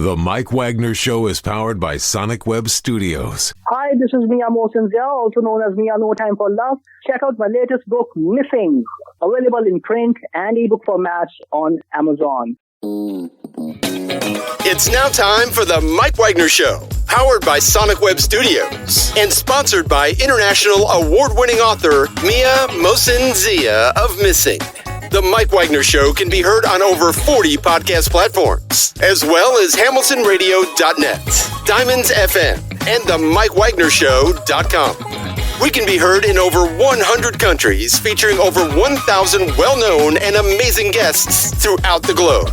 The Mike Wagner Show is powered by Sonic Web Studios. Hi, this is Mia Mosinzia, also known as Mia No Time for Love. Check out my latest book, Missing, available in print and ebook formats on Amazon. It's now time for the Mike Wagner Show, powered by Sonic Web Studios and sponsored by international award-winning author Mia Mosinzia of Missing. The Mike Wagner Show can be heard on over 40 podcast platforms, as well as hamiltonradio.net, Diamonds FM, and themikewagnershow.com. We can be heard in over 100 countries, featuring over 1,000 well-known and amazing guests throughout the globe.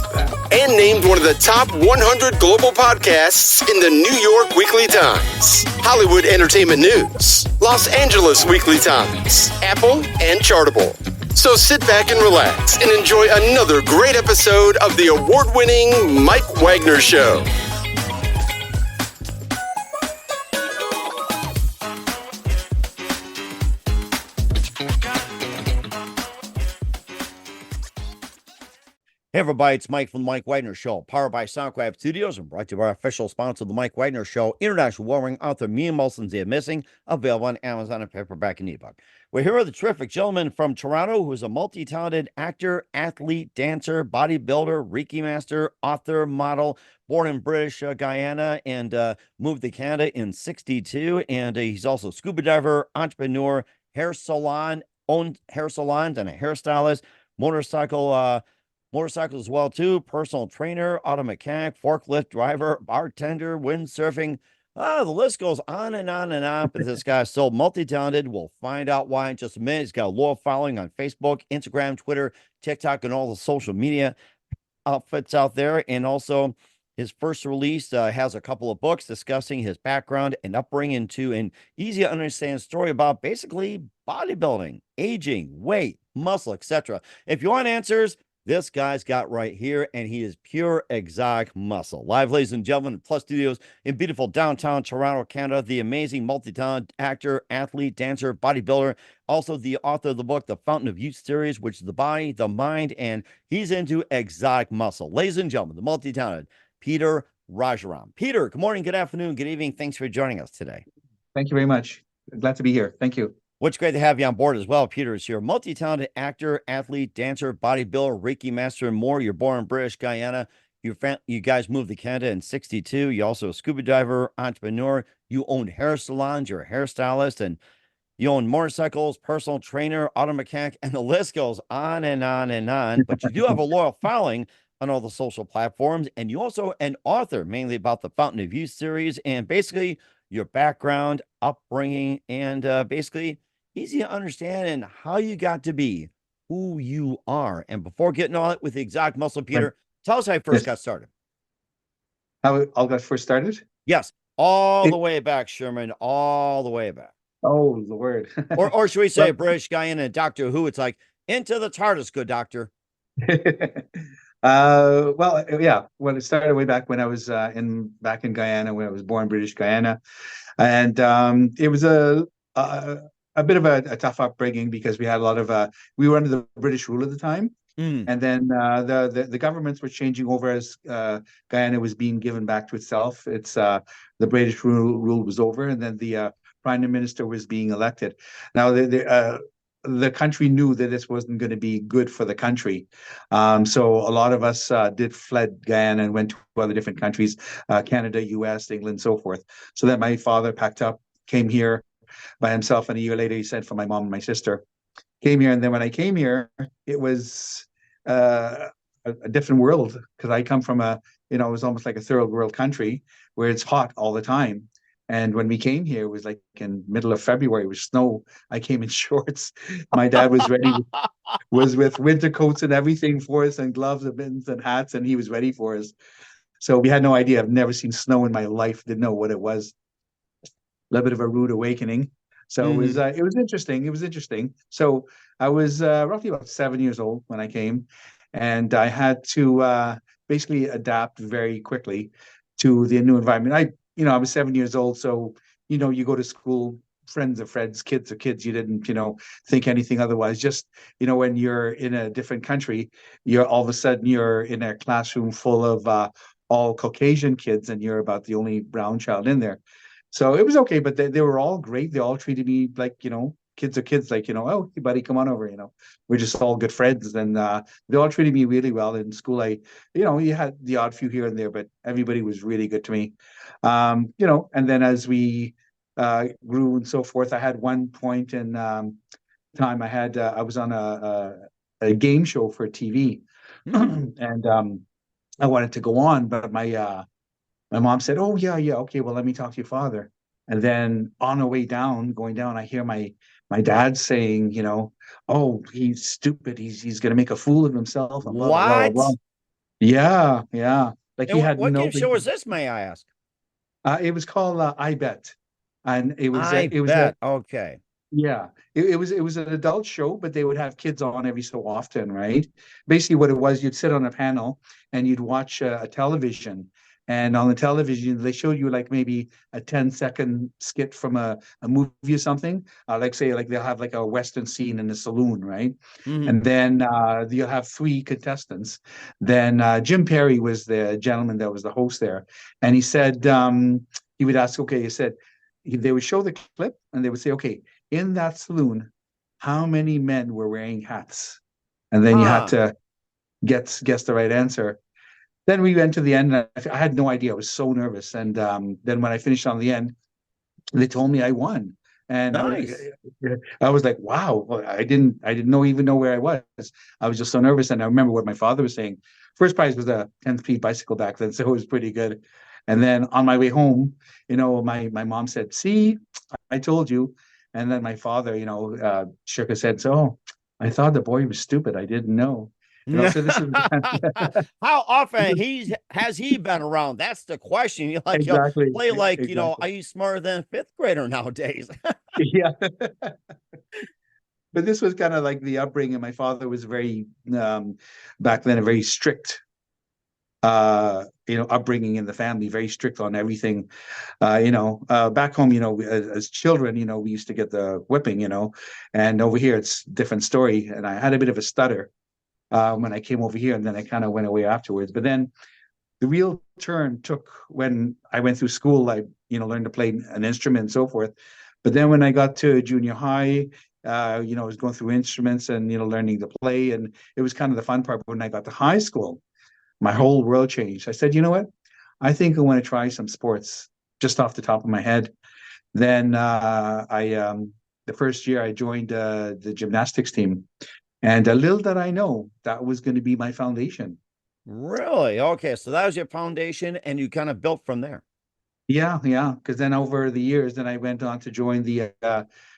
And named one of the top 100 global podcasts in the New York Weekly Times, Hollywood Entertainment News, Los Angeles Weekly Times, Apple, and Chartable. So sit back and relax and enjoy another great episode of the award-winning Mike Wagner Show. Hey everybody, it's Mike from the Mike Wagner Show, powered by Sonic Web Studios and brought to you by our official sponsor of the Mike Wagner Show, international award-winning author Mia Mosinzia of Missing, available on Amazon and paperback and ebook. We're here with a terrific gentleman from Toronto who is a multi-talented actor, athlete, dancer, bodybuilder, Reiki master, author, model, born in British Guyana and moved to Canada in '62. And he's also a scuba diver, entrepreneur, hair salon, owned hair salons and a hairstylist, motorcycles as well too, personal trainer, auto mechanic, forklift driver, bartender, windsurfing. The list goes on and on and on. But this guy's so multi-talented. We'll find out why in just a minute. He's got a loyal following on Facebook, Instagram, Twitter, TikTok, and all the social media outfits out there. And also his first release has a couple of books discussing his background and upbringing into an easy to understand story about basically bodybuilding, aging, weight, muscle, etc. If you want answers, this guy's got right here, and he is pure exotic muscle. Live, ladies and gentlemen, in Plus Studios in beautiful downtown Toronto, Canada, the amazing multi-talented actor, athlete, dancer, bodybuilder, also the author of the book, The Fountain of Youth series, which is the body, the mind, and he's into exotic muscle. Ladies and gentlemen, the multi-talented Peter RajaRam. Peter, good morning, good afternoon, good evening. Thanks for joining us today. Thank you very much. Glad to be here. Thank you. What's great to have you on board as well. Peter is here, multi-talented actor, athlete, dancer, bodybuilder, Reiki master, and more. You're born in British Guyana. You guys moved to Canada in '62. You're also a scuba diver, entrepreneur. You own hair salons. You're a hairstylist, and you own motorcycles, personal trainer, auto mechanic, and the list goes on and on and on. But you do have a loyal following on all the social platforms, and you also an author, mainly about the Fountain of Youth series, and basically your background, upbringing, and basically easy to understand and how you got to be who you are. And before getting on it with the exotic muscle, Peter, tell us how you first got started. How I got first started? Yes, all the way back, Sherman, all the way back. Oh, Lord. or should we say British Guyana and Doctor Who? It's like, into the TARDIS, good doctor. Well, yeah. Well, it started way back when I was back in Guyana, when I was born, British Guyana, and it was a bit of a tough upbringing because we had a lot of we were under the British rule at the time, and then the governments were changing over as Guyana was being given back to itself. It's the British rule was over, and then the prime minister was being elected. Now the country knew that this wasn't going to be good for the country, so a lot of us did fled Guyana and went to other different countries, Canada, U.S., England, so forth. So that my father packed up, came here by himself, and a year later he sent for my mom and my sister. Came here, and then when I came here, it was a different world because I come from it was almost like a third world country where it's hot all the time. And when we came here, it was like in middle of February with snow. I came in shorts. My dad was ready, was with winter coats and everything for us, and gloves and mittens and hats, and he was ready for us. So we had no idea. I've never seen snow in my life. Didn't know what it was. A little bit of a rude awakening. So it was interesting. It was interesting. So I was roughly about 7 years old when I came, and I had to basically adapt very quickly to the new environment. I was 7 years old, so you go to school, friends are friends, kids are kids. You didn't think anything otherwise. Just when you're in a different country, you're all of a sudden you're in a classroom full of all Caucasian kids, and you're about the only brown child in there. So it was okay, but they were all great. They all treated me like, kids are kids, like, oh, hey, buddy, come on over, we're just all good friends. And they all treated me really well in school. You had the odd few here and there, but everybody was really good to me. And then as we grew and so forth, I had one point in time, I was on a game show for TV. And I wanted to go on, but my mom said, "Oh, yeah, okay, well, let me talk to your father." And then on the way going down, I hear my dad saying, "Oh, he's stupid. He's going to make a fool of himself." And blah, blah, blah, blah, What? blah. Yeah, yeah. Like he And had what no. game show is this, may I ask? It was called I Bet, and it was I bet. Okay. yeah, it was an adult show, but they would have kids on every so often, right? Basically, what it was, you'd sit on a panel and you'd watch a television, and on the television they showed you like maybe a 10-second skit from a movie or something. Like say, like they'll have like a Western scene in a saloon, right? Mhm. And then you'll have three contestants. Then Jim Perry was the gentleman that was the host there, and he said he would ask, okay, they would show the clip and they would say, okay, in that saloon, how many men were wearing hats? And then you had to guess the right answer. Then we went to the end. And I had no idea. I was so nervous. And then when I finished on the end, they told me I won. And Nice. I was like, wow. Well, I didn't even know where I was. I was just so nervous. And I remember what my father was saying. First prize was a 10-speed bicycle back then, so it was pretty good. And then on my way home, my mom said, "See, I told you." And then my father, shook his head. So, I thought the boy was stupid. I didn't know. So this is How often has he been around? That's the question. You exactly play like, exactly. are you smarter than a fifth grader nowadays? Yeah. But this was kind of like the upbringing. My father was very back then a very strict upbringing in the family, very strict on everything. Back home, as children, we used to get the whipping, and over here it's different story. And I had a bit of a stutter when I came over here, and then I kind of went away afterwards. But then the real turn took when I went through school. I, learned to play an instrument and so forth. But then when I got to junior high, I was going through instruments and, learning to play. And it was kind of the fun part. But when I got to high school, my whole world changed. I said, you know what? I think I want to try some sports just off the top of my head. Then the first year I joined the gymnastics team. And little did I know that was going to be my foundation. Really? Okay. So that was your foundation and you kind of built from there. Yeah. Because then over the years, then I went on to join the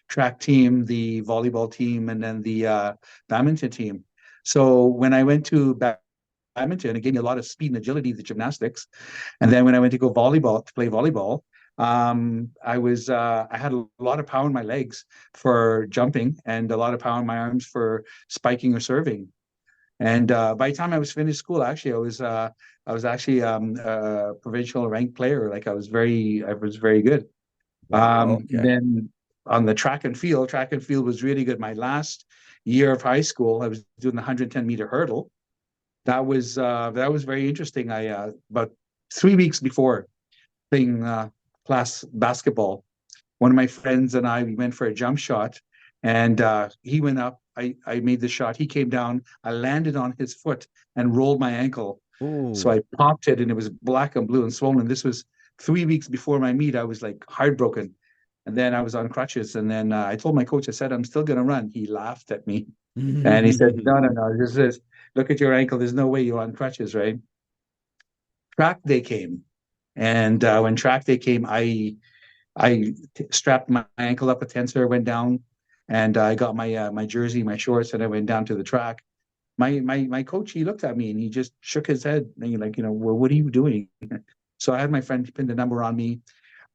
track team, the volleyball team, and then the badminton team. So when I went to badminton, it gave me a lot of speed and agility, the gymnastics. And then when I went to play volleyball, I had a lot of power in my legs for jumping and a lot of power in my arms for spiking or serving. And by the time I was finished school, actually, I was actually a provincial ranked player. Like I was very good. Wow. Okay. Then on the track and field was really good. My last year of high school, I was doing the 110-meter hurdle. That was very interesting. I about 3 weeks before playing class basketball, one of my friends and we went for a jump shot, and he went up. I made the shot. He came down. I landed on his foot and rolled my ankle. Ooh. So I popped it, and it was black and blue and swollen. This was 3 weeks before my meet. I was like heartbroken. And then I was on crutches. And then I told my coach, I said, I'm still going to run. He laughed at me. And he said, no. This is, look at your ankle. There's no way you're on crutches, right? Track day came. And when track day came, I strapped my ankle up, a tensor, went down, and I got my jersey, my shorts, and I went down to the track. My coach, he looked at me and he just shook his head, and he's like, well, what are you doing? So I had my friend pin the number on me,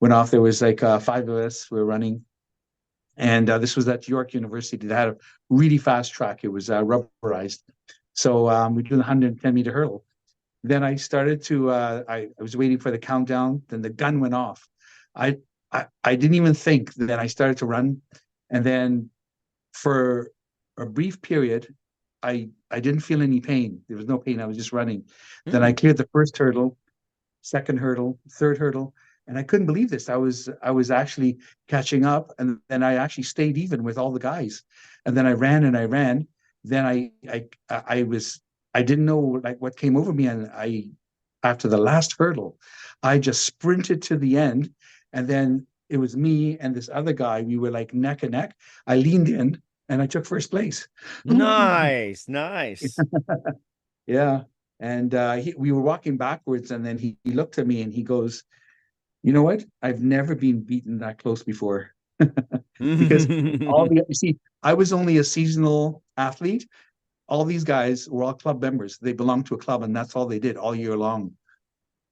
went off. There was like 5 of us. We were running. And this was at York University. They had a really fast track. It was rubberized. So we did the 110-meter hurdle. Then I started to, I was waiting for the countdown. Then the gun went off. I didn't even think. Then I started to run. And then for a brief period, I didn't feel any pain. There was no pain. I was just running. Then I cleared the first hurdle. second hurdle, third hurdle, and I couldn't believe this. I was actually catching up, and then I actually stayed even with all the guys. And then I ran and I ran. Then I didn't know like what came over me, and after the last hurdle, I just sprinted to the end, and then it was me and this other guy. We were like neck and neck. I leaned in and I took first place. Nice, nice. Yeah. And we were walking backwards, and then he looked at me and he goes, "You know what? I've never been beaten that close before." Because you see, I was only a seasonal athlete. All these guys were all club members. They belonged to a club, and that's all they did all year long.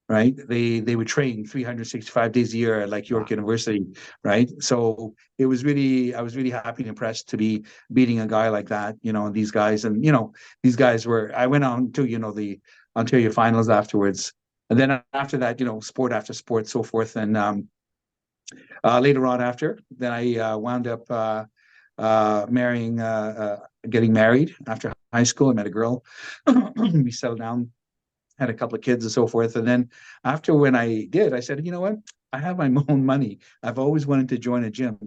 Right? They would train 365 days a year at like York University, right? So I was really happy and impressed to be beating a guy like that, and these guys. And these guys I went on to the Ontario finals afterwards. And then after that, sport after sport, so forth. And later on then I wound up getting married after high school. I met a girl. We settled down, had a couple of kids and so forth. And then after when I did, I said, you know what? I have my own money. I've always wanted to join a gym,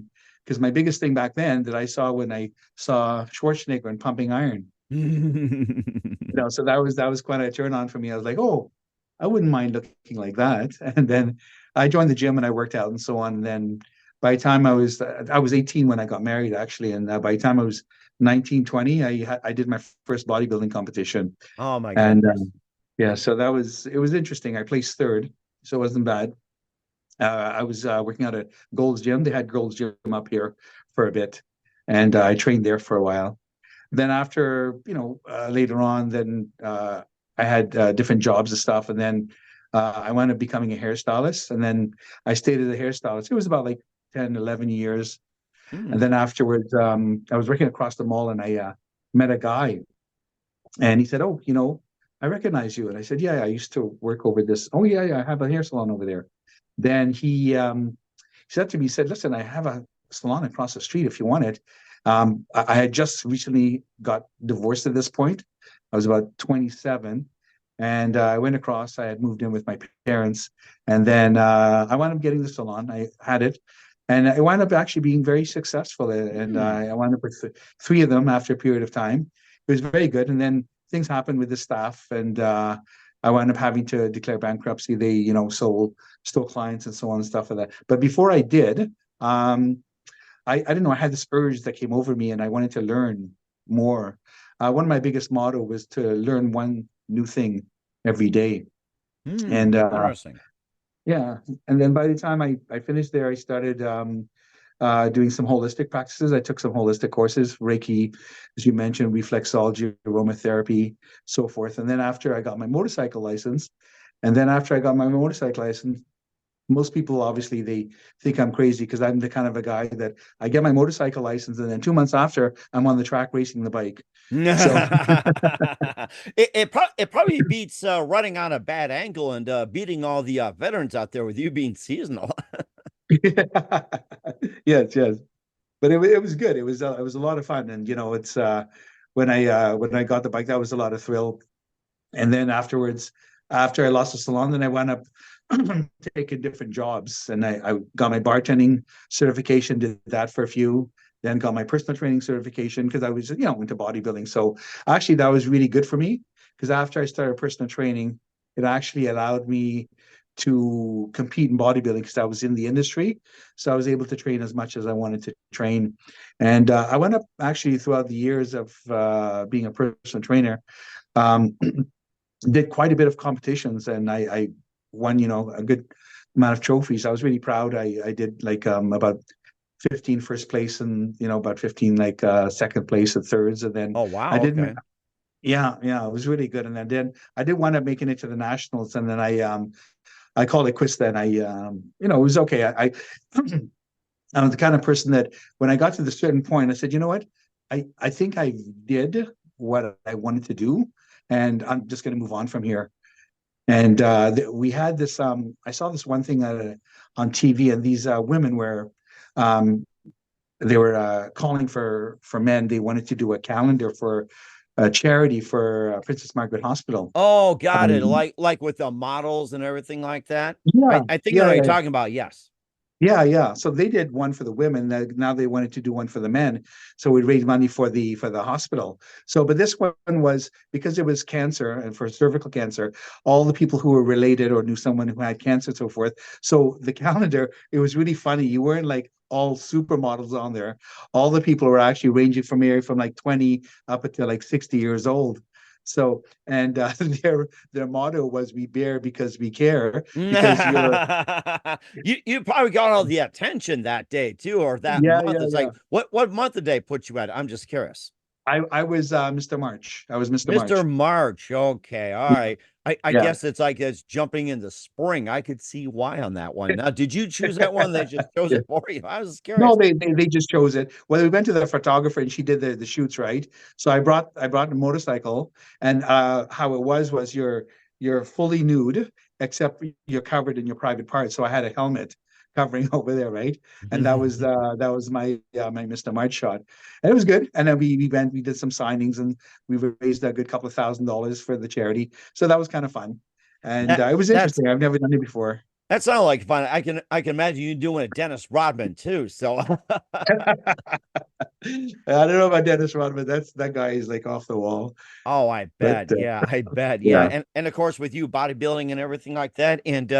because my biggest thing back then that I saw when I saw Schwarzenegger and Pumping Iron, so that was quite a turn on for me. I was like, oh, I wouldn't mind looking like that. And then I joined the gym and I worked out and so on. And then by the time I was 18 when I got married, actually. And by the time I was 19, 20, I did my first bodybuilding competition. Oh my goodness. And yeah, so it was interesting. I placed third, so it wasn't bad. I was working out at Gold's Gym. They had Gold's Gym up here for a bit, and I trained there for a while. Then after, later on, then I had different jobs and stuff, and then I wound up becoming a hairstylist, and then I stayed as a hairstylist. It was about like 10, 11 years. And then afterwards, I was working across the mall, and I met a guy, and he said, "Oh, I recognize you." And I said, "Yeah, I used to work over this." "Oh, yeah, I have a hair salon over there." Then he said to me, he said, "Listen, I have a salon across the street if you want it." I had just recently got divorced at this point. I was about 27. And I went across. I had moved in with my parents. And then I wound up getting the salon. I had it. And it wound up actually being very successful. And I wound up with three of them after a period of time. It was very good. And then things happened with the staff, and I wound up having to declare bankruptcy. They, stole clients and so on and stuff like that. But before I did, I didn't know, I had this urge that came over me, and I wanted to learn more. One of my biggest motto was to learn one new thing every day. And interesting. Yeah. And then by the time I finished there, I started doing some holistic practices. I took some holistic courses, Reiki, as you mentioned, reflexology, aromatherapy, so forth. And then after I got my motorcycle license, most people, obviously, they think I'm crazy because I'm the kind of a guy that I get my motorcycle license, and then 2 months after, I'm on the track racing the bike. So it probably beats running on a bad angle and beating all the veterans out there with you being seasonal. Yes. But it was good. It was a lot of fun, and it's when I got the bike, that was a lot of thrill. And then afterwards, after I lost the salon, then I wound up taking different jobs, and I got my bartending certification, did that for a few, then got my personal training certification because I was into bodybuilding. So actually that was really good for me, because after I started personal training, it actually allowed me to compete in bodybuilding because I was in the industry. So I was able to train as much as I wanted to train. And I went up actually throughout the years of being a personal trainer, did quite a bit of competitions, and I won, a good amount of trophies. I was really proud. I did like about 15 first place, and about 15 like second place and thirds. And then wow, okay. Yeah, it was really good. And then I did wind up making it to the nationals, and then I called it quits then. It was okay. I'm the kind of person that when I got to the certain point, I said, you know what? I think I did what I wanted to do, and I'm just going to move on from here. And we had this, I saw this one thing on TV, and these women were, they were calling for men. They wanted to do a calendar for a charity for Princess Margaret Hospital. Oh, got it. Um, Like with the models and everything like that. yeah, I think I know yeah, what you're yeah. talking about. Yes. Yeah, yeah. So they did one for the women. Now they wanted to do one for the men. So we'd raise money for the hospital. So, but this one was because it was cancer and for cervical cancer, all the people who were related or knew someone who had cancer and so forth. So the calendar, it was really funny. You weren't like all supermodels on there. All the people were actually ranging from like 20 up until like 60 years old. So, and their motto was "We bear because we care," because you're You probably got all the attention that day too, or that yeah, month. yeah, It's yeah. like what month did they put you at? I'm just curious. I was Mr. March. I was Mr. Mr. March. March. Okay. All Yeah. right. I Yeah. guess it's like it's jumping into spring. I could see why on that one. Now, did you choose that one? They just chose Yeah. it for you. I was No, curious. they just chose it. Well, we went to the photographer and she did the shoots, right? So I brought a motorcycle, and how it was you're fully nude except you're covered in your private parts. So I had a helmet covering over there, right? And that was my Mr. March shot, and it was good. And then we did some signings and we raised a good couple of $1,000 for the charity. So that was kind of fun, and That it was that's interesting. I've never done it before. that sounded like fun. I can imagine you doing a Dennis Rodman too. So I don't know about Dennis Rodman. That guy is like off the wall. oh, I But bet. Yeah, I bet. Yeah. yeah, And of course with you bodybuilding and everything like that. And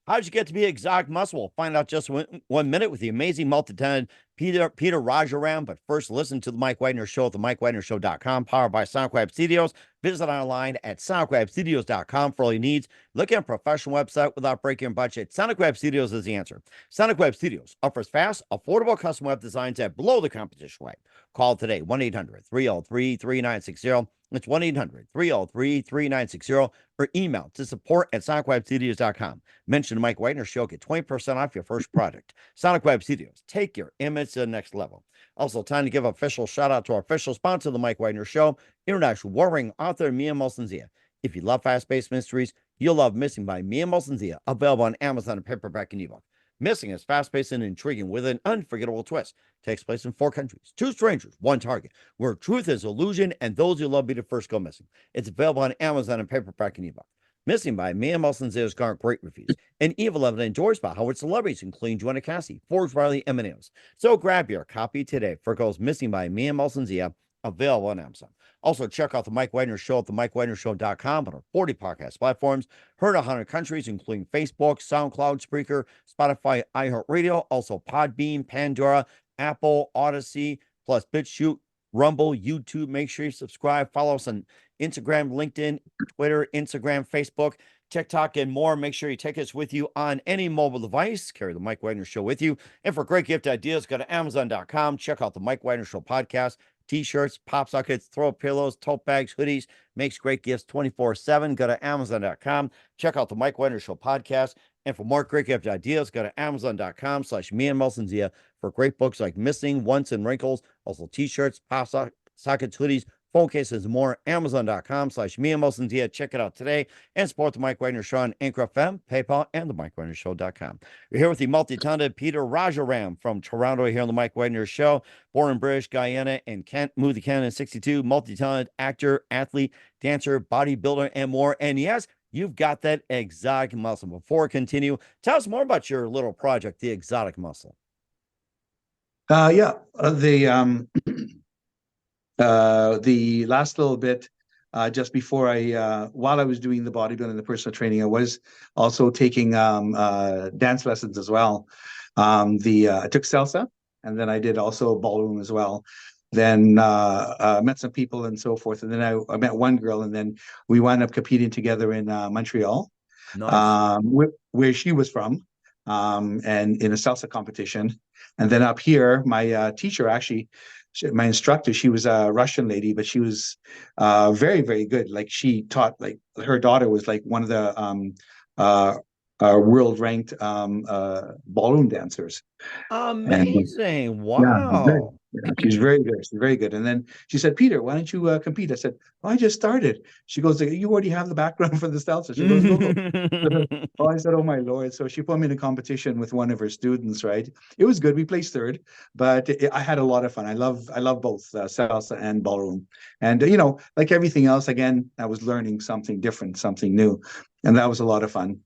how'd you get to be exotic muscle? We'll find out just one minute with the amazing multi-talented Peter RajaRam. But first, listen to the Mike Wagner Show at themikewagnerShow.com, powered by SoundCloud Studios. Visit online at soundcloudstudios.com for all your needs. Look at a professional website without breaking your budget. Sonic Web Studios is the answer. Sonic Web Studios offers fast, affordable custom web designs at below the competition rate. Call today, 1-800-303-3960. It's 1-800-303-3960, or email to support@sonicwebstudios.com. Mention the Mike Wagner Show, get 20% off your first product. Sonic Web Studios, take your image to the next level. Also, time to give an official shout out to our official sponsor of the Mike Wagner Show, international warring author Mia Molson-Zia. If you love fast-paced mysteries, you'll love Missing by Mia Molson-Zia, available on Amazon and paperback and ebook. Missing is fast-paced and intriguing with an unforgettable twist. Takes place in 4 countries, 2 strangers, 1 target, where truth is illusion and those you love be the first go missing. It's available on Amazon and paperback and ebook. Missing by Mia Molson-Zia has garnered great reviews, and Evil Evan enjoys by Howard celebrities, including Joanna Cassie, Forbes Riley, and Eminems. So grab your copy today for Goes Missing by Mia Molson-Zia, available on Amazon. Also, check out the Mike Wagner Show at themikewagnershow.com on our 40 podcast platforms, heard in 100 countries, including Facebook, SoundCloud, Spreaker, Spotify, iHeartRadio, also Podbean, Pandora, Apple, Odyssey, plus BitChute, Rumble, YouTube. Make sure you subscribe. Follow us on Instagram, LinkedIn, Twitter, Instagram, Facebook, TikTok, and more. Make sure you take us with you on any mobile device. Carry the Mike Wagner Show with you. And for great gift ideas, go to Amazon.com. Check out the Mike Wagner Show podcast. T-shirts, pop sockets, throw pillows, tote bags, hoodies, makes great gifts 24/7. Go to Amazon.com. Check out the Mike Wagner Show podcast. And for more great gift ideas, go to Amazon.com/Mia Molson-Zia for great books like Missing, Once, and Wrinkles. Also T-shirts, pop sockets, hoodies, phone cases, and more. Amazon.com/Mia Molson-Zia. Check it out today and support the Mike Wagner Show on Anchor FM, PayPal, and the MikeWagnerShow.com. We're here with the multi-talented Peter RajaRam from Toronto here on the Mike Wagner Show. Born in British Guyana and moved to Canada in 1962. Multi-talented actor, athlete, dancer, bodybuilder, and more. And yes, you've got that exotic muscle. Before we continue, tell us more about your little project, the exotic muscle. Yeah. The last little bit, just before while I was doing the bodybuilding and the personal training, I was also taking dance lessons as well. I took salsa, and then I did also ballroom as well. Then met some people and so forth, and then I met one girl, and then we wound up competing together in Montreal, Nice. where she was from, and in a salsa competition. And then up here, my teacher actually. My instructor, she was a Russian lady, but she was very, very good. Like she taught, like her daughter was like one of the world ranked ballroom dancers. And Amazing. yeah, Wow. Yeah, she's very good. She's very good. And then she said, Peter, why don't you compete? I said, oh, I just started. She goes, you already have the background for the salsa. She goes, no. Oh, I said, oh my Lord. So she put me in a competition with one of her students, right? It was good. We placed third, but I had a lot of fun. I love both salsa and ballroom. And, like everything else, again, I was learning something different, something new. And that was a lot of fun.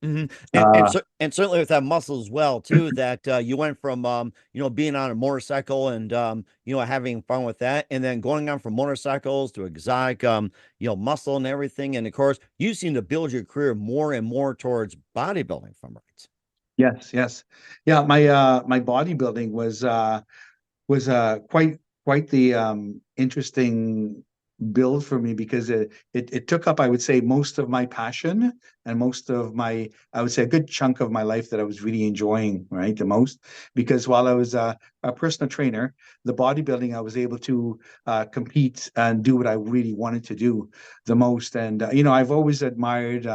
And, Uh, and certainly with that muscle as well too, that you went from being on a motorcycle and having fun with that, and then going on from motorcycles to exotic muscle and everything. And of course you seem to build your career more and more towards bodybuilding, from right. yes. Yeah, my bodybuilding was quite the interesting build for me, because it took up, I would say, most of my passion and most of my, I would say, a good chunk of my life that I was really enjoying, right, the most. Because while I was a personal trainer, the bodybuilding, I was able to compete and do what I really wanted to do the most. And I've always admired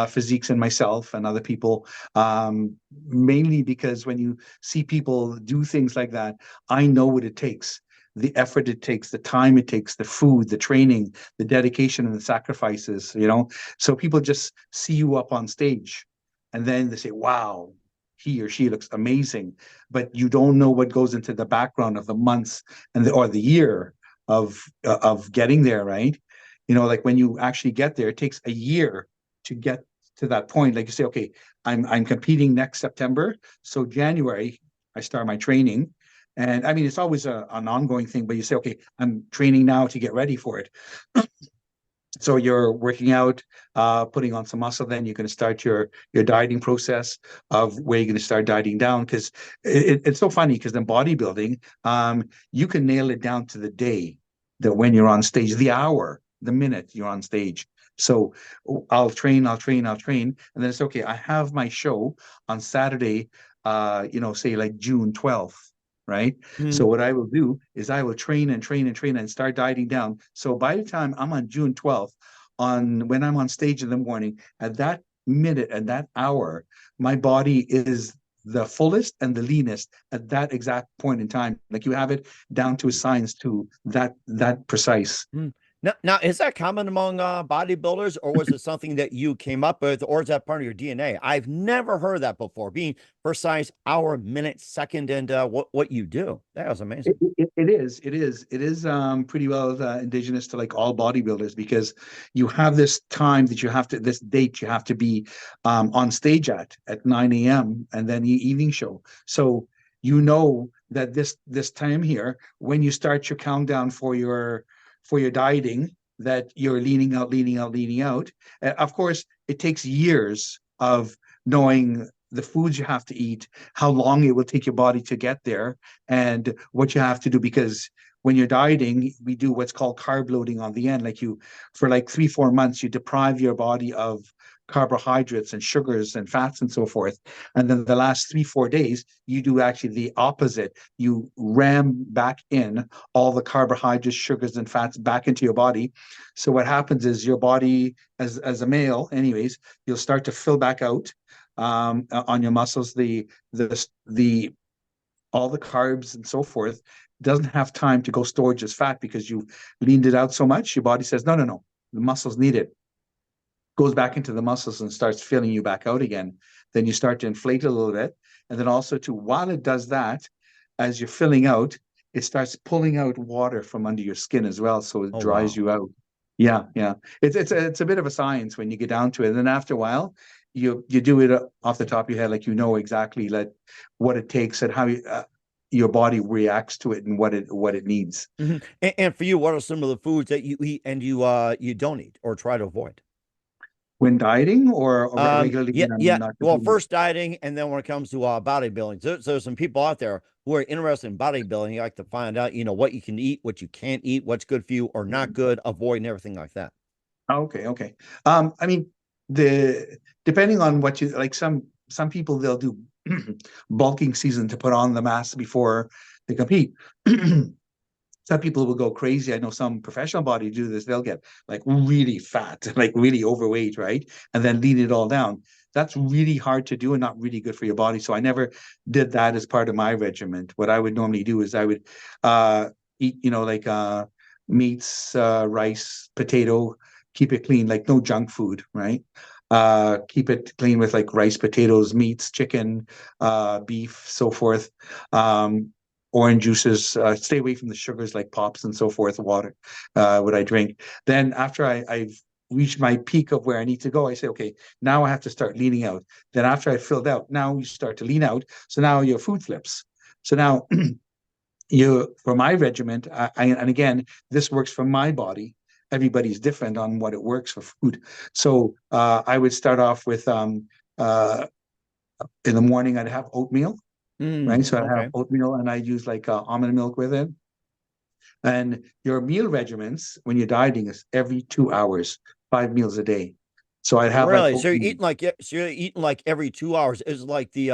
physiques in myself and other people, mainly because when you see people do things like that, I know what it takes, the effort it takes, the time it takes, the food, the training, the dedication, and the sacrifices, So people just see you up on stage and then they say, wow, he or she looks amazing. But you don't know what goes into the background of the months or the year of getting there, right? Like when you actually get there, it takes a year to get to that point. Like you say, okay, I'm competing next September. So January, I start my training. And I mean, it's always an ongoing thing, but you say, okay, I'm training now to get ready for it. So you're working out, putting on some muscle, then you're going to start your dieting process of where you're going to start dieting down. Because it's so funny, because in bodybuilding, you can nail it down to the day, that when you're on stage, the hour, the minute you're on stage. So I'll train, and then it's okay. I have my show on Saturday, say like June 12th. Right. So what I will do is I will train and start dieting down. So by the time I'm on June 12th, when I'm on stage in the morning, at that minute and that hour, my body is the fullest and the leanest at that exact point in time. Like you have it down to a science, to that precise. Now, is that common among bodybuilders, or was it something that you came up with, or is that part of your DNA? I've never heard that before, being precise, hour, minute, second, and what you do. That was amazing. It is pretty well indigenous to like all bodybuilders, because you have this time that this date you have to be on stage at 9 a.m. and then the evening show. So that this time here, when you start your countdown for your dieting, that you're leaning out. Of course, it takes years of knowing the foods you have to eat, how long it will take your body to get there, and what you have to do. Because when you're dieting, we do what's called carb loading on the end. Like for like 3-4 months, you deprive your body of carbohydrates and sugars and fats and so forth. And then the last 3-4 days, you do actually the opposite. You ram back in all the carbohydrates, sugars, and fats back into your body. So what happens is your body, as a male anyways, you'll start to fill back out on your muscles, all the carbs and so forth doesn't have time to go storage as fat, because you've leaned it out so much. Your body says, no, the muscles need it. Goes back into the muscles and starts filling you back out again. Then you start to inflate a little bit. And then also while it does that, as you're filling out, it starts pulling out water from under your skin as well. So it dries you out. Yeah. It's a bit of a science when you get down to it. And then after a while, you do it off the top of your head, like exactly like what it takes and how your body reacts to it and what it needs. And for you, what are some of the foods that you eat and you don't eat or try to avoid when dieting, or regularly? Yeah. Well, first dieting, and then when it comes to bodybuilding. So there's some people out there who are interested in bodybuilding. You like to find out, what you can eat, what you can't eat, what's good for you or not good, avoid, and everything like that. Okay. I mean, depending on what you like, some people, they'll do bulking season to put on the mass before they compete. Some people will go crazy. I know some professional body do this. They'll get like really fat, like really overweight, right? And then lean it all down. that's really hard to do and not really good for your body. So I never did that as part of my regimen. What I would normally do is I would eat, like meats, rice, potato, keep it clean, like no junk food, right? Keep it clean with like rice, potatoes, meats, chicken, beef, so forth. Orange juices, stay away from the sugars like pops and so forth, water, what I drink. Then after I've reached my peak of where I need to go, I say, okay, now I have to start leaning out. Then after I filled out, now you start to lean out. So now your food flips. So now for my regiment, and again, this works for my body. Everybody's different on what it works for food. So I would start off with, in the morning, I'd have oatmeal. Right, so I have oatmeal, and I use like almond milk with it. And your meal regimens when you're dieting is every 2 hours, 5 meals a day. So I'd have really. like So you're eating like every 2 hours. Is like the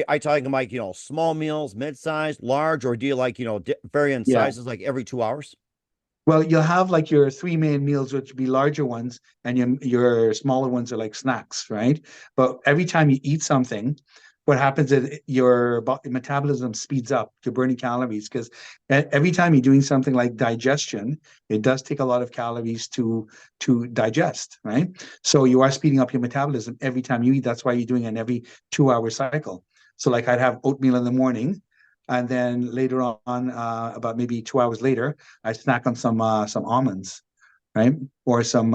I talking like small meals, mid-size, large, or do you like vary in sizes like every 2 hours? Well, you'll have like your three main meals, which would be larger ones, and your smaller ones are like snacks, right? But every time you eat something, what happens is your metabolism speeds up. You're burning calories because every time you're doing something like digestion, it does take a lot of calories to digest, right? So you are speeding up your metabolism every time you eat. That's why you're doing an every 2 hour cycle. So like I'd have oatmeal in the morning, and then later on, about maybe 2 hours later, I snack on some almonds, right, or some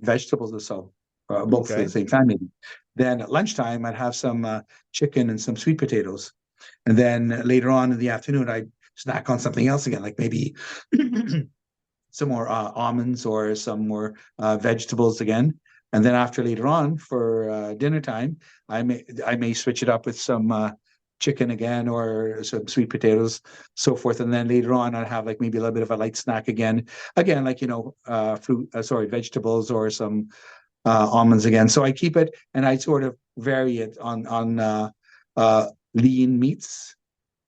vegetables or so, both at the same time maybe. Then at lunchtime, I'd have some chicken and some sweet potatoes. And then later on in the afternoon, I'd snack on something else again, like maybe some more almonds or some more vegetables again. And then later on for dinner time, I may switch it up with some chicken again or some sweet potatoes, so forth. And then later on, I'd have like maybe a little bit of a light snack again like vegetables or some almonds again. So I keep it, and I sort of vary it on lean meats,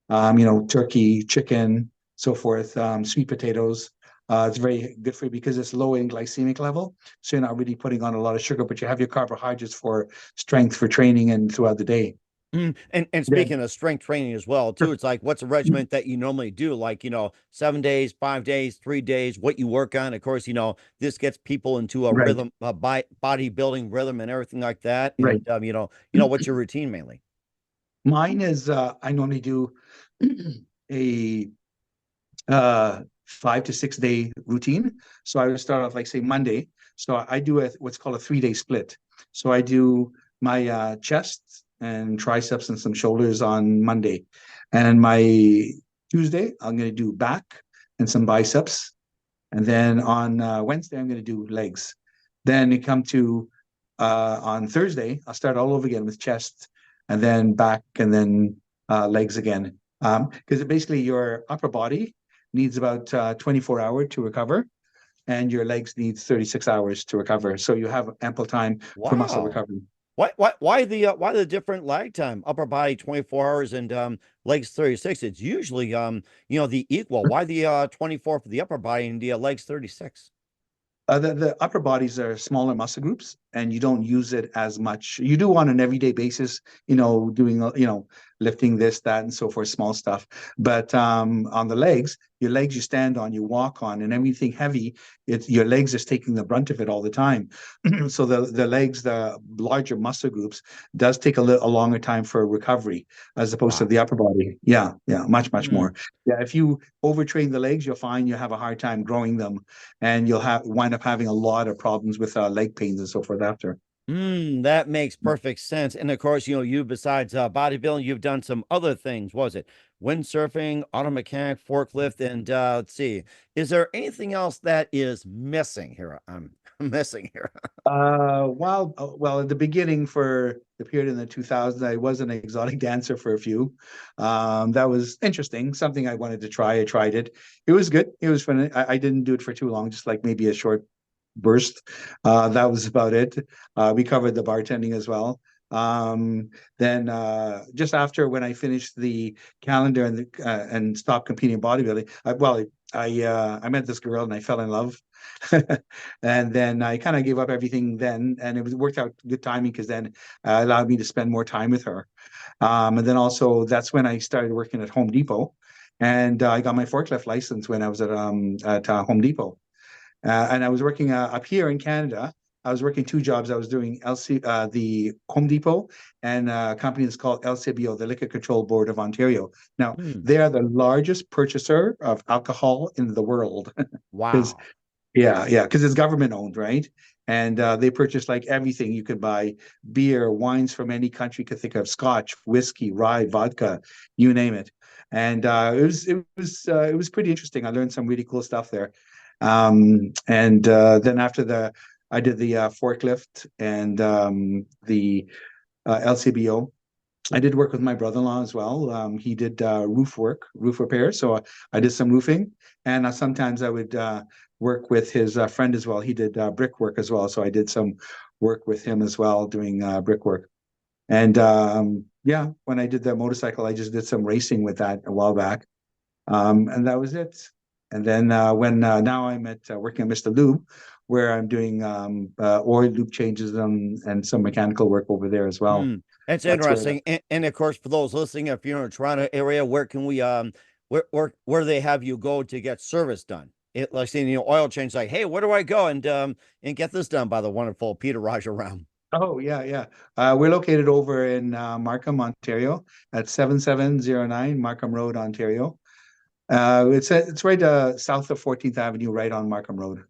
turkey, chicken, so forth, sweet potatoes. It's very good for you because it's low in glycemic level. So you're not really putting on a lot of sugar, but you have your carbohydrates for strength, for training, and throughout the day. And speaking of strength training as well, too, it's like, what's a regiment that you normally do? Like, 7 days, 5 days, 3 days, what you work on. Of course, this gets people into a rhythm, bodybuilding rhythm and everything like that. And, what's your routine mainly? Mine is, I normally do a 5 to 6 day routine. So I would start off like say Monday. So I do what's called a 3-day split. So I do my chest and triceps and some shoulders on Monday. And my Tuesday, I'm going to do back and some biceps. And then on Wednesday, I'm going to do legs. Then it come to on Thursday, I'll start all over again with chest and then back and then legs again. Because basically your upper body needs about 24 hours to recover, and your legs needs 36 hours to recover. So you have ample time for muscle recovery. Why the different lag time? Upper body 24 hours and legs 36. It's usually the equal. Why the 24 for the upper body and the legs 36? The upper bodies are smaller muscle groups, and you don't use it as much. You do on an everyday basis, doing lifting this, that, and so forth, small stuff. But on the legs, your legs you stand on, you walk on, and everything heavy, your legs is taking the brunt of it all the time. So the legs, the larger muscle groups, does take a longer time for recovery as opposed to the upper body. Yeah, much more. Yeah, if you overtrain the legs, you'll find you have a hard time growing them, and you'll wind up having a lot of problems with leg pains and so forth after. That makes perfect sense. And of course, you besides bodybuilding, you've done some other things. Was it windsurfing, auto mechanic, forklift, and let's see, is there anything else that is missing here? I'm missing here. Well, at the beginning for the period in the 2000s, I was an exotic dancer for a few. That was interesting. Something I wanted to try. I tried it. It was good. It was fun. I didn't do it for too long, just like maybe a short burst. That was about it. We covered the bartending as well. Then just after when I finished the calendar and stopped competing in bodybuilding, I met this girl and I fell in love. And then I kind of gave up everything then, and it worked out good timing because then allowed me to spend more time with her. And then also that's when I started working at Home Depot, and I got my forklift license when I was at Home Depot. And I was working up here in Canada. I was working two jobs. I was doing the Home Depot and a company that's called LCBO, the Liquor Control Board of Ontario. Now, they are the largest purchaser of alcohol in the world. Wow. Because it's government owned, right? And they purchase like everything. You could buy beer, wines from any country you could think of, scotch, whiskey, rye, vodka, you name it. And it was pretty interesting. I learned some really cool stuff there. And then after I did the forklift and the LCBO. I did work with my brother-in-law as well. He did roof repair. So I did some roofing, and sometimes I would work with his friend as well. He did brickwork as well. So I did some work with him as well, doing brickwork. And when I did the motorcycle, I just did some racing with that a while back. And that was it. And then now I'm working at Mr. Lube, where I'm doing oil loop changes and some mechanical work over there as well. That's interesting. And of course, for those listening, if you're in the Toronto area, where can we where do they have you go to get service done? Like seeing oil change, like, hey, where do I go and get this done by the wonderful Peter RajaRam? Oh, yeah. We're located over in Markham, Ontario at 7709 Markham Road, Ontario. It's right south of 14th Avenue, right on Markham Road.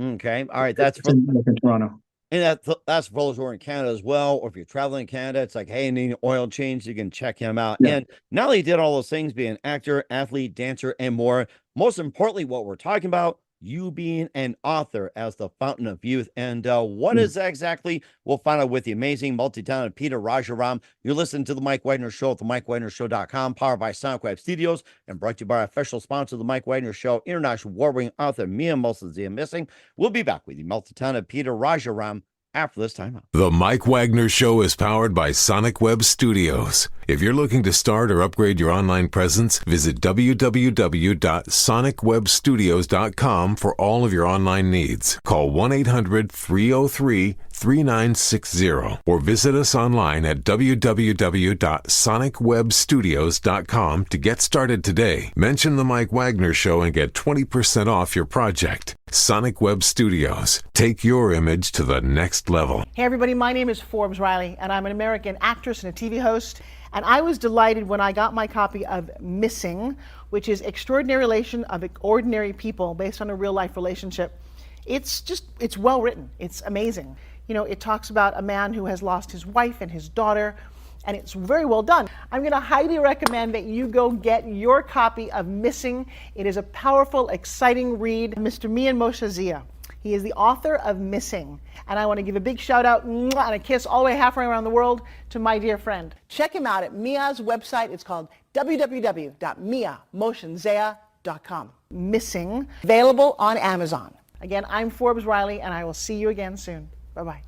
Okay. All right. That's in Toronto. And that's for those who are in Canada as well. Or if you're traveling in Canada, it's like, hey, I need an oil change. You can check him out. Yeah. And not only did all those things, be an actor, athlete, dancer, and more. Most importantly, what we're talking about, you being an author as the Fountain of Youth. And what is that exactly? We'll find out with the amazing multi-talented Peter RajaRam. You're listening to The Mike Wagner Show at themikewagnershow.com, powered by Sonic Web Studios, and brought to you by our official sponsor of The Mike Wagner Show, international award-winning author Mia Missing. We'll be back with the multi-talented Peter RajaRam after this time out. The Mike Wagner Show is powered by Sonic Web Studios. If you're looking to start or upgrade your online presence, visit www.sonicwebstudios.com for all of your online needs. Call 1-800-303-3960 or visit us online at www.sonicwebstudios.com to get started today. Mention The Mike Wagner Show and get 20% off your project. Sonic Web Studios. Take your image to the next level. Hey everybody, my name is Forbes Riley, and I'm an American actress and a TV host. And I was delighted when I got my copy of Missing, which is Extraordinary Relation of Ordinary People based on a real life relationship. It's well written. It's amazing. It talks about a man who has lost his wife and his daughter, and it's very well done. I'm going to highly recommend that you go get your copy of Missing. It is a powerful, exciting read. Mr. Mian Moshe Zia. He is the author of Missing. And I want to give a big shout out and a kiss all the way halfway around the world to my dear friend. Check him out at Mia's website. It's called www.miamotionzea.com. Missing, available on Amazon. Again, I'm Forbes Riley, and I will see you again soon. Bye-bye.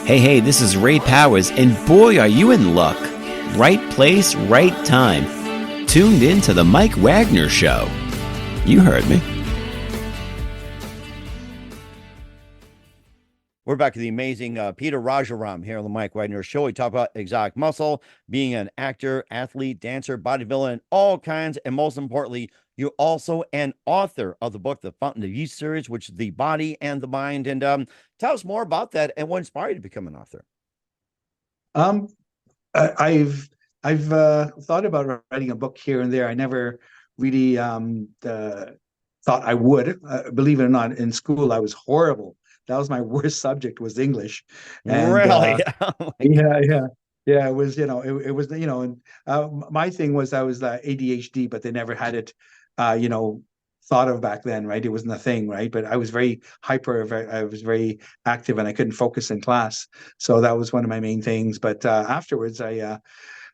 Hey, this is Ray Powers, and boy, are you in luck. Right place, right time. Tuned in to The Mike Wagner Show. You heard me. We're back to the amazing Peter RajaRam here on the Mike Wagner Show. We talk about exotic muscle, being an actor, athlete, dancer, bodybuilder, and all kinds. And most importantly, you're also an author of the book, The Fountain of Youth series, which is The Body and the Mind. And tell us more about that and what inspired you to become an author. I've thought about writing a book here and there. I never really thought I would. Believe it or not, in school I was horrible. That was my worst subject, was English. And, really? Yeah. It was, it was, and my thing was I was ADHD, but they never had it, thought of back then, right? It wasn't a thing, right? But I was very hyper, I was very active, and I couldn't focus in class. So that was one of my main things. But afterwards, when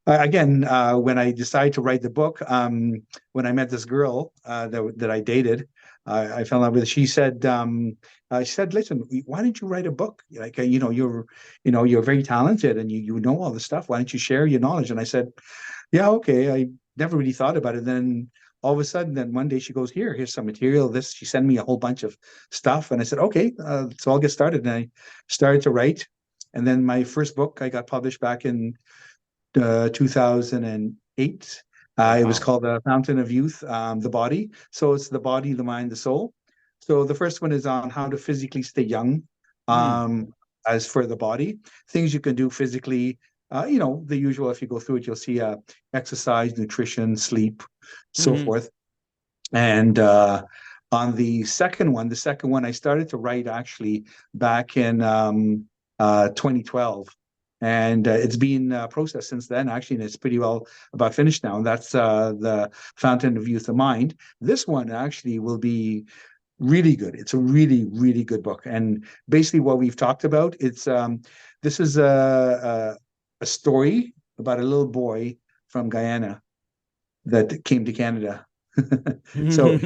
I decided to write the book, when I met this girl that I dated, I fell in love with her. She said, listen, why don't you write a book? Like, you're very talented and you know all the stuff. Why don't you share your knowledge? And I said, yeah, okay. I never really thought about it. Then all of a sudden, then one day she goes, here's some material. She sent me a whole bunch of stuff. And I said, okay, so I'll get started. And I started to write. And then my first book, I got published back in 2008. It was called The Fountain of Youth, The Body. So it's the body, the mind, the soul. So the first one is on how to physically stay young. As for the body, things you can do physically, the usual. If you go through it, you'll see exercise, nutrition, sleep, so forth. And on the second one, I started to write actually back in 2012. And it's been processed since then, actually, and it's pretty well about finished now. And that's The Fountain of Youth, Themind. This one actually will be really good. It's a really, really good book. And basically what we've talked about, this is a story about a little boy from Guyana that came to Canada. So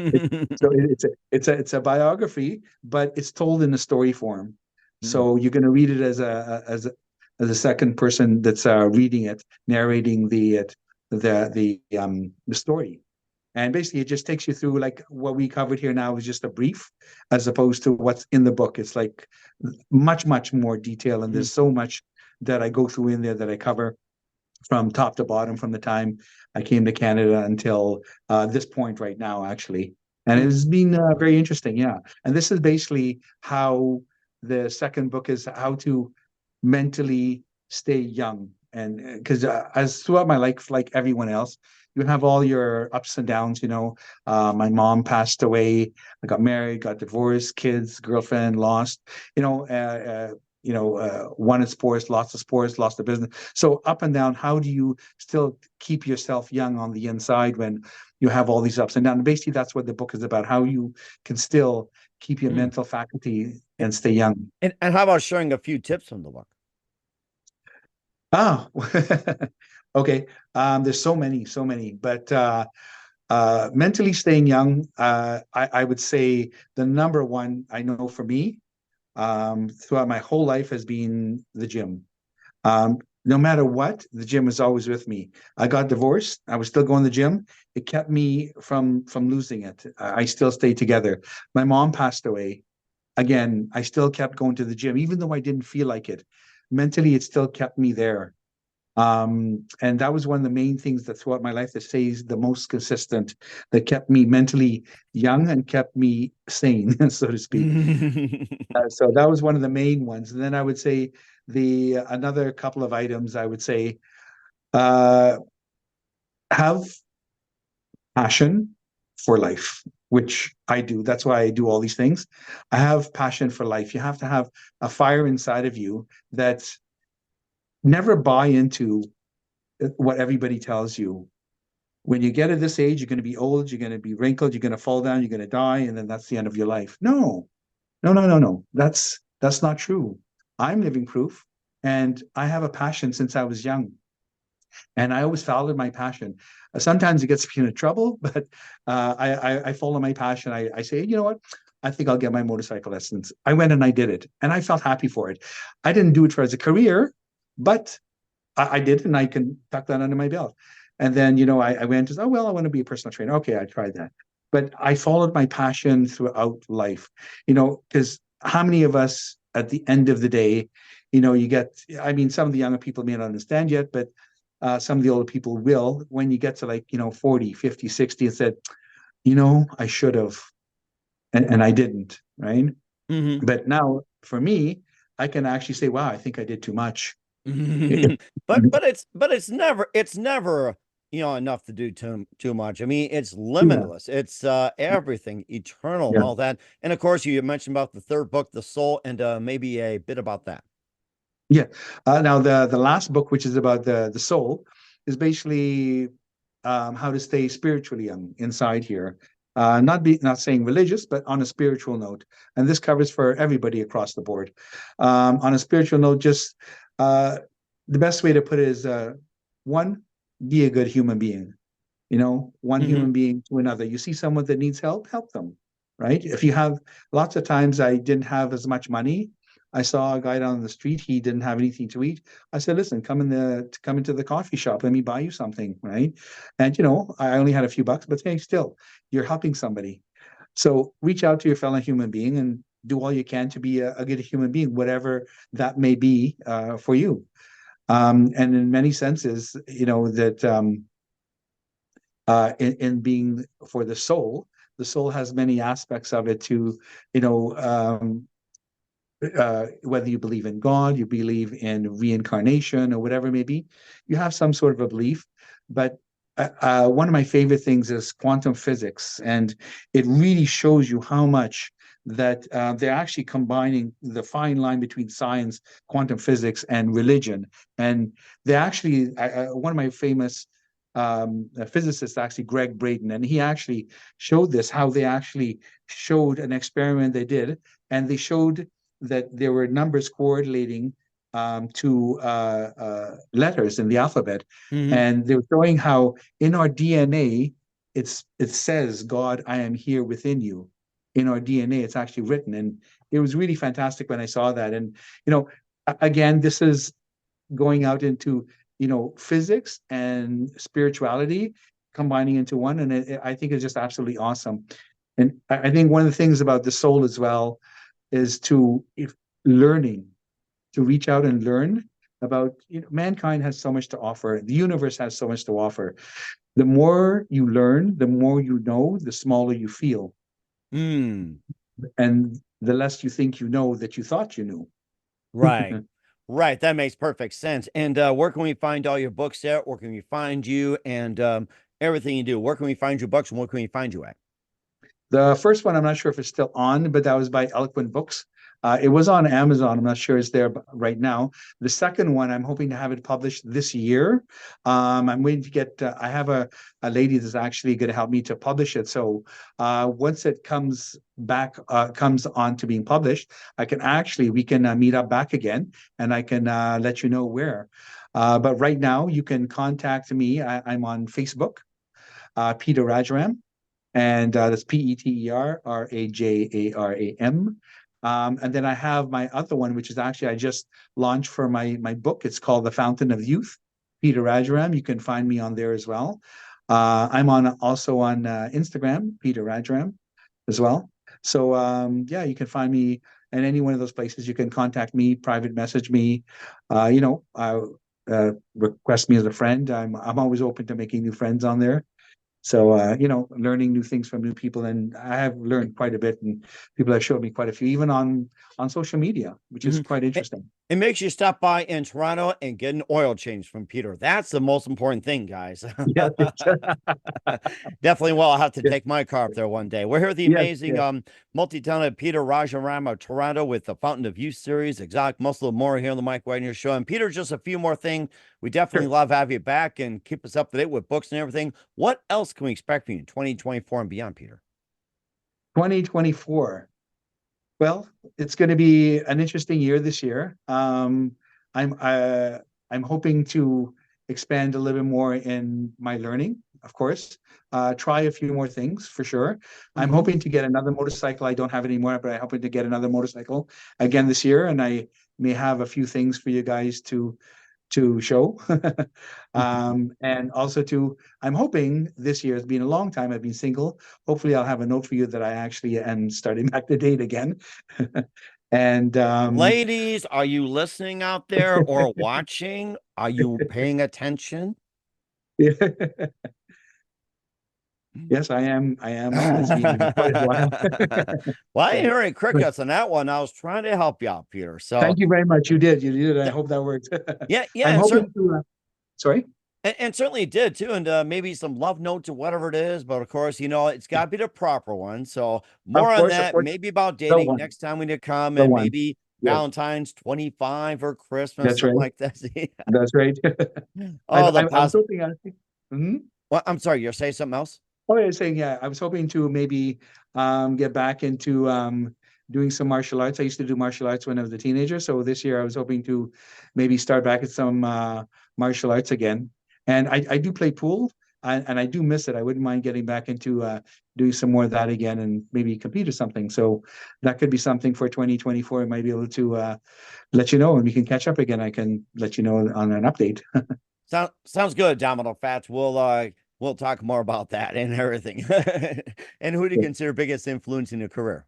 it's a biography, but it's told in a story form. So you're going to read it as a second person that's reading it, narrating the story. And basically, it just takes you through, like what we covered here now is just a brief, as opposed to what's in the book. It's like much, much more detail. And there's so much that I go through in there that I cover from top to bottom, from the time I came to Canada until this point right now, actually. And it's been very interesting, yeah. And this is basically how the second book is, how to mentally stay young. And because as throughout my life, like everyone else, you have all your ups and downs. My mom passed away. I got married, got divorced, kids, girlfriend, lost. Wanted sports, lots of sports, lost the business. So up and down. How do you still keep yourself young on the inside when you have all these ups and downs? And basically, that's what the book is about. How you can still keep your mental faculty and stay young. And how about sharing a few tips from the book? Oh, okay. There's so many, but mentally staying young, I would say the number one I know for me throughout my whole life has been the gym. No matter what, the gym is always with me. I got divorced. I was still going to the gym. It kept me from losing it. I still stayed together. My mom passed away. Again, I still kept going to the gym, even though I didn't feel like it. Mentally, it still kept me there. And that was one of the main things that throughout my life that stays the most consistent, that kept me mentally young and kept me sane, so to speak. So that was one of the main ones. And then I would say another couple of items, I would say, have passion for life, which I do. That's why I do all these things. I have passion for life. You have to have a fire inside of you that never buy into what everybody tells you. When you get at this age, you're going to be old, you're going to be wrinkled, you're going to fall down, you're going to die, and then that's the end of your life. No. That's not true. I'm living proof, and I have a passion since I was young. And I always followed my passion. Sometimes it gets me into trouble, but I follow my passion. I say, you know what? I think I'll get my motorcycle lessons. I went and I did it, and I felt happy for it. I didn't do it as a career, but I did, and I can tuck that under my belt. And then, I went to, I want to be a personal trainer. Okay, I tried that. But I followed my passion throughout life, because how many of us at the end of the day, you get, some of the younger people may not understand yet, but some of the older people will, when you get to 40, 50, 60 and said, I should have, and I didn't, right? Mm-hmm. But now for me, I can actually say, wow, I think I did too much. but it's never enough to do too much. It's limitless. Yeah. It's everything eternal, and all that. And of course, you mentioned about the third book, The Soul, and maybe a bit about that. Yeah. Now the last book, which is about the soul, is basically how to stay spiritually young inside here. Not saying religious, but on a spiritual note. And this covers for everybody across the board. On a spiritual note, just the best way to put it is one, be a good human being. One human being to another. You see someone that needs help them, right? If you have, lots of times I didn't have as much money, I saw a guy down the street. He didn't have anything to eat. I said, listen, come into the coffee shop. Let me buy you something, right? And, I only had a few bucks, but hey, still, you're helping somebody. So reach out to your fellow human being and do all you can to be a good human being, whatever that may be for you. And in many senses, that in being for the soul has many aspects of it to, whether you believe in God, you believe in reincarnation, or whatever it may be, you have some sort of a belief. But one of my favorite things is quantum physics, and it really shows you how much that they're actually combining the fine line between science, quantum physics, and religion. And they actually, one of my famous physicists, actually Greg Braden, and he actually showed this, how they actually showed an experiment they did, and they showed that there were numbers correlating to letters in the alphabet. Mhm. And they were showing how in our DNA, it says, God, I am here within you. In our DNA, it's actually written. And it was really fantastic when I saw that. And, again, this is going out into, physics and spirituality combining into one. And I think it's just absolutely awesome. And I think one of the things about the soul as well is to reach out and learn about, mankind has so much to offer. The universe has so much to offer. The more you learn, the more you know, the smaller you feel. Mm. And the less you think you know that you thought you knew. Right. Right. That makes perfect sense. And where can we find all your books at? Where can we find you and everything you do? Where can we find your books and where can we find you at? The first one, I'm not sure if it's still on, but that was by Eloquent Books. It was on Amazon. I'm not sure it's there right now. The second one, I'm hoping to have it published this year. I'm waiting to get, I have a lady that's actually going to help me to publish it. So once it comes on to being published, we can meet up back again and I can let you know where. But right now you can contact me. I'm on Facebook, Peter RajaRam. And that's PeterRajaram. And then I have my other one, which is actually I just launched for my book. It's called The Fountain of Youth, Peter RajaRam. You can find me on there as well. I'm also on Instagram, Peter RajaRam, as well. So you can find me in any one of those places. You can contact me, private message me, request me as a friend. I'm always open to making new friends on there. So, learning new things from new people. And I have learned quite a bit, and people have showed me quite a few, even on social media, which is quite interesting. It makes you stop by in Toronto and get an oil change from Peter. That's the most important thing, guys. Definitely. Well, I'll have to take my car up there one day. We're here with the amazing, multi-talented Peter RajaRam of Toronto with the Fountain of Youth series, Exotic Muscle, and more here on the Mike Wagner Show. And Peter, just a few more things. We definitely love having you back and keep us up to date with books and everything. What else can we expect from you in 2024 and beyond, Peter? 2024. Well, it's going to be an interesting year this year. I'm hoping to expand a little bit more in my learning, of course. Try a few more things for sure. I'm hoping to get another motorcycle. I don't have any more, but I'm hoping to get another motorcycle again this year, and I may have a few things for you guys to show. And also I'm hoping this year, it's been a long time, I've been single. Hopefully I'll have a note for you that I actually am starting back to date again. And ladies, are you listening out there or watching? Are you paying attention? Yes, I am. It's been quite a while. Well, I ain't hearing crickets on that one. I was trying to help you out, Peter. So thank you very much. You did. I hope that worked. Yeah. I'm hoping to. Sorry. And certainly it did too. And maybe some love notes or whatever it is. But of course, it's got to be the proper one. So more on that, maybe about dating next time we need to come, and maybe Valentine's 25 or Christmas, That's something right. like that. That's right. Oh, I was hoping. Well, I'm sorry, you're saying something else? Oh, I was saying, I was hoping to maybe get back into doing some martial arts. I used to do martial arts when I was a teenager. So this year I was hoping to maybe start back at some martial arts again. And I do play pool. and I do miss it. I wouldn't mind getting back into doing some more of that again and maybe compete or something. So that could be something for 2024. I might be able to let you know, and we can catch up again. I can let you know on an update. Sounds good, Domino Fats. We'll talk more about that and everything. And who do you consider biggest influence in your career?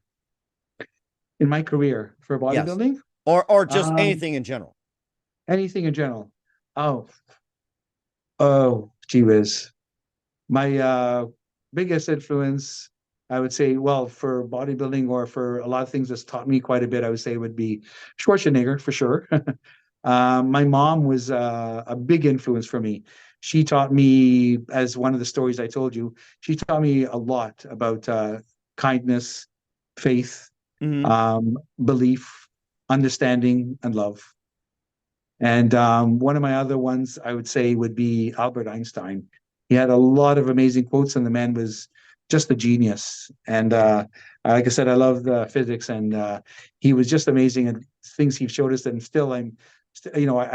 In my career for bodybuilding? Yes. Or just anything in general? Anything in general. Oh, gee whiz. My biggest influence, I would say, well, for bodybuilding or for a lot of things that's taught me quite a bit, I would say would be Schwarzenegger for sure. My mom was a big influence for me. She taught me, as one of the stories I told you, she taught me a lot about kindness, faith, belief, understanding, and love. And one of my other ones I would say would be Albert Einstein. He had a lot of amazing quotes, and the man was just a genius. And like I said, I love physics, and he was just amazing at things he showed us. And still, I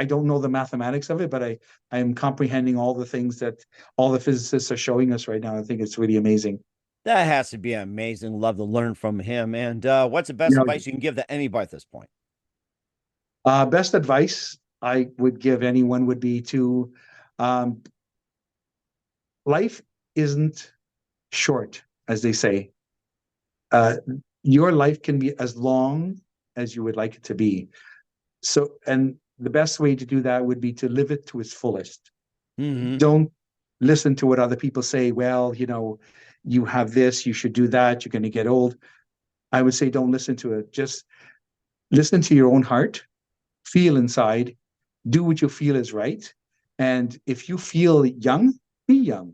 don't know the mathematics of it, but I am comprehending all the things that all the physicists are showing us right now. I think it's really amazing. That has to be amazing. Love to learn from him. And what's the best advice you can give to anybody at this point? Best advice I would give anyone would be to life isn't short, as they say. Your life can be as long as you would like it to be. So, and the best way to do that would be to live it to its fullest. Don't listen to what other people say. Well, you have this, you should do that, you're going to get old. I would say don't listen to it. Just listen to your own heart, feel inside, do what you feel is right. And if you feel young, be young.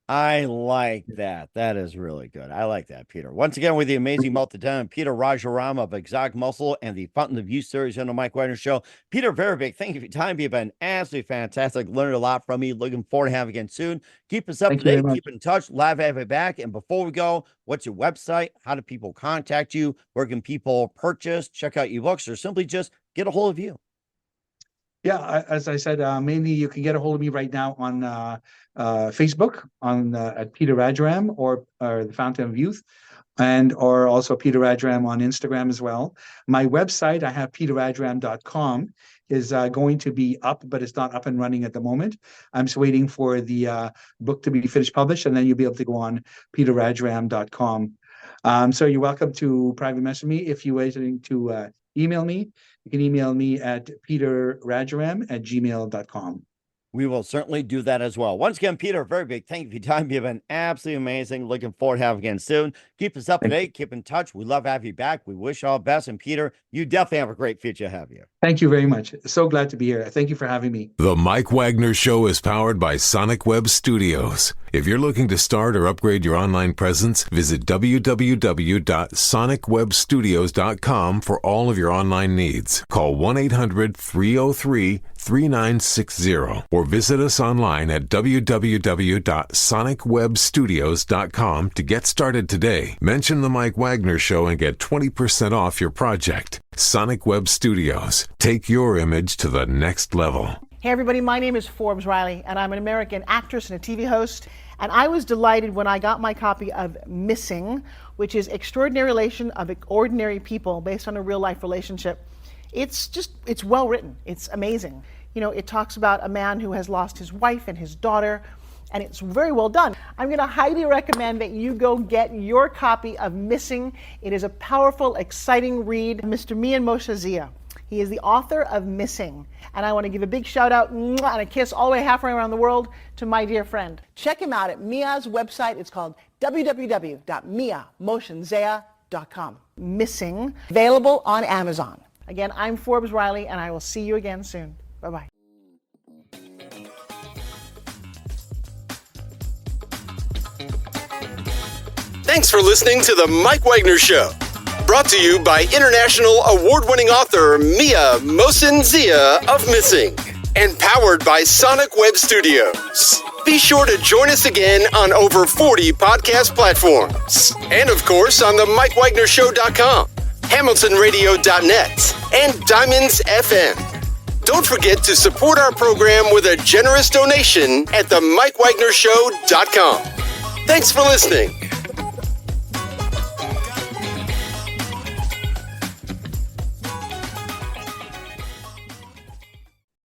I like that. That is really good. I like that, Peter. Once again, with the amazing multi-talent Peter RajaRam of exoticmuslce and the Fountain of Youth series on the Mike Wagner Show. Peter, very big thank you for your time. You've been absolutely fantastic. Learned a lot from you. Looking forward to having you again soon. Keep us up to date. Keep in touch. Live have you back. And before we go, what's your website? How do people contact you? Where can people purchase, check out your books, or simply just get a hold of you? Yeah, as I said, mainly you can get a hold of me right now on Facebook at Peter RajaRam or the Fountain of Youth, or also Peter RajaRam on Instagram as well. My website, I have peterrajaram.com, is going to be up, but it's not up and running at the moment. I'm just waiting for the book to be finished published, and then you'll be able to go on peterrajaram.com. So you're welcome to private message me. If you're waiting to email me, you can email me at peterrajaram@gmail.com. We will certainly do that as well. Once again, Peter, very big thank you for your time. You've been absolutely amazing. Looking forward to having you again soon. Keep us up to date. Keep in touch. We love having you back. We wish you all the best. And Peter, you definitely have a great future ahead of you. Thank you very much. So glad to be here. Thank you for having me. The Mike Wagner Show is powered by Sonic Web Studios. If you're looking to start or upgrade your online presence, visit www.sonicwebstudios.com for all of your online needs. Call 1-800-303-3960 or visit us online at www.sonicwebstudios.com to get started today. Mention the Mike Wagner Show and get 20% off your project. Sonic Web Studios. Take your image to the next level. Hey everybody, my name is Forbes Riley, and I'm an American actress and a TV host. And I was delighted when I got my copy of Missing, which is Extraordinary Relation of Ordinary People based on a real life relationship. It's well written. It's amazing. It talks about a man who has lost his wife and his daughter, and it's very well done. I'm going to highly recommend that you go get your copy of Missing. It is a powerful, exciting read. Mr. Mia Moshe Zia. He is the author of Missing. And I want to give a big shout out and a kiss all the way halfway around the world to my dear friend. Check him out at Mia's website. It's called www.miamoshenzea.com. Missing, available on Amazon. Again, I'm Forbes Riley, and I will see you again soon. Bye-bye. Thanks for listening to The Mike Wagner Show. Brought to you by international award-winning author Mia Zia of Missing. And powered by Sonic Web Studios. Be sure to join us again on over 40 podcast platforms. And of course on the MikeWagnerShow.com, HamiltonRadio.net, and Diamonds FM. Don't forget to support our program with a generous donation at themikewagnershow.com. Thanks for listening.